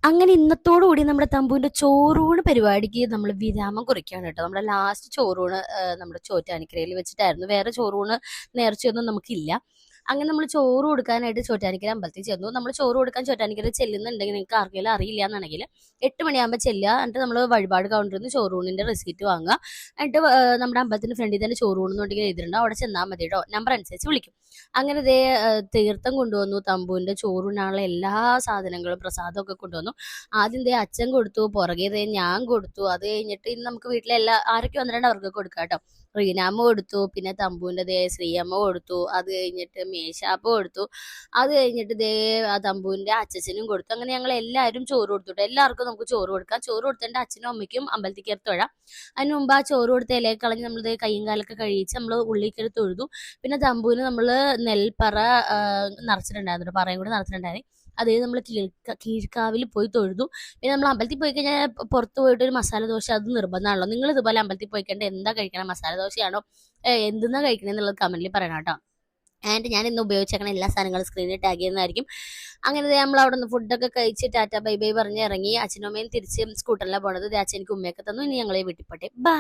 അങ്ങനെ ഇന്നത്തോടുകൂടി നമ്മുടെ തമ്പുവിന്റെ ചോറൂണ് പരിപാടിക്ക് നമ്മൾ വിരാമം കുറിക്കുകയാണ് കേട്ടോ. നമ്മുടെ ലാസ്റ്റ് ചോറൂണ് നമ്മുടെ ചോറ്റാനിക്കരയിൽ വെച്ചിട്ടായിരുന്നു. വേറെ ചോറൂണ് നേർച്ചയൊന്നും നമുക്കില്ല. അങ്ങനെ നമ്മൾ ചോറ് കൊടുക്കാനായിട്ട് ചോറ്റാനിക്കര അമ്പലത്തിൽ ചെന്നു. നമ്മൾ ചോറ് കൊടുക്കാൻ ചോറ്റാനിക്കര ചെല്ലുന്നുണ്ടെങ്കിൽ നിങ്ങൾക്ക് ആർക്കെങ്കിലും അറിയില്ല എന്നുണ്ടെങ്കിൽ 8 മണിയാകുമ്പോൾ ചെല്ലുക. എന്നിട്ട് നമ്മൾ വഴിപാട് കൗണ്ടറിൽ നിന്ന് ചോറൂണിന്റെ റെസിപ്റ്റ് വാങ്ങുക. എന്നിട്ട് നമ്മുടെ അമ്പലത്തിന്റെ ഫ്രണ്ടിൽ തന്നെ ചോറൂണെന്നുണ്ടെങ്കിൽ എഴുതിയിട്ടുണ്ടാവും, അവിടെ ചെന്നാൽ മതി കേട്ടോ. നമ്പർ അനുസരിച്ച് വിളിക്കും. അങ്ങനെ ഇതേ തീർത്ഥം കൊണ്ടുവന്നു, തമ്പുവിന്റെ ചോറൂണിനുള്ള എല്ലാ സാധനങ്ങളും പ്രസാദമൊക്കെ കൊണ്ടുവന്നു. ആദ്യം ദേ അച്ഛൻ കൊടുത്തു, പുറകെ ദേ ഞാൻ കൊടുത്തു. അത് കഴിഞ്ഞിട്ട് ഇന്ന് നമുക്ക് വീട്ടിലെ ആരൊക്കെ വന്നിട്ടുണ്ട് അവർക്ക് കൊടുക്കാം കേട്ടോ. റീനാമ്മ കൊടുത്തു, പിന്നെ തമ്പുവിന്റെ ദേ ശ്രീയമ്മ കൊടുത്തു, അത് കഴിഞ്ഞിട്ട് മേശാപ്പ കൊടുത്തു, അത് കഴിഞ്ഞിട്ട് ദേ ആ തമ്പുവിന്റെ അച്ഛനും കൊടുത്തു. അങ്ങനെ ഞങ്ങൾ എല്ലാവരും ചോറ് കൊടുത്തുട്ടോ. എല്ലാവർക്കും നമുക്ക് ചോറ് കൊടുക്കാം. ചോറ് കൊടുത്തതിന്റെ അച്ഛനും അമ്മയ്ക്കും അമ്പലത്തിൽ കയറി തൊഴാം. അതിന് മുമ്പ് ആ ചോറ് കൊടുത്ത ഇലയെ കളഞ്ഞ് നമ്മൾ കൈയും കാലൊക്കെ കഴിച്ച് നമ്മൾ ഉള്ളിൽ കയറി തൊഴുതു. പിന്നെ തമ്പുവിന് നമ്മൾ നെൽപ്പറ നിറച്ചിട്ടുണ്ടായിരുന്നു, പറയും കൂടി നിറച്ചിട്ടുണ്ടായിരുന്നു. അതേ നമ്മൾ കീഴ്ക്കാവിൽ പോയി തൊഴുതു. പിന്നെ നമ്മൾ അമ്പലത്തിൽ പോയി കഴിഞ്ഞാൽ പുറത്ത് പോയിട്ട് ഒരു മസാല ദോശ അത് നിർബന്ധമാണല്ലോ. നിങ്ങൾ ഇതുപോലെ അമ്പലത്തിൽ പോയി കഴിഞ്ഞാൽ എന്താ കഴിക്കണം, മസാല ദോശയാണോ എന്തെന്നാ കഴിക്കണേ എന്നുള്ളത് കമന്റിൽ പറയണം കേട്ടോ. ആൻഡ് ഞാൻ ഇന്ന് ഉപയോഗിച്ചേക്കണ എല്ലാ സാധനങ്ങളും സ്ക്രീനിൽ ടാഗ് ചെയ്യുന്നതായിരിക്കും. അങ്ങനെ നമ്മൾ അവിടെ നിന്ന് ഫുഡൊക്കെ കഴിച്ച് ടാറ്റ ബൈ ബൈ പറഞ്ഞ് ഇറങ്ങി. അച്ഛനും അമ്മയും തിരിച്ച് സ്കൂട്ടറിലാണ് പോണത്. അച്ഛൻ എനിക്ക് ഉമ്മയൊക്കെ തന്നു. ഇനി ഞങ്ങളെ വീട്ടിൽ പോട്ടെ. ബൈ.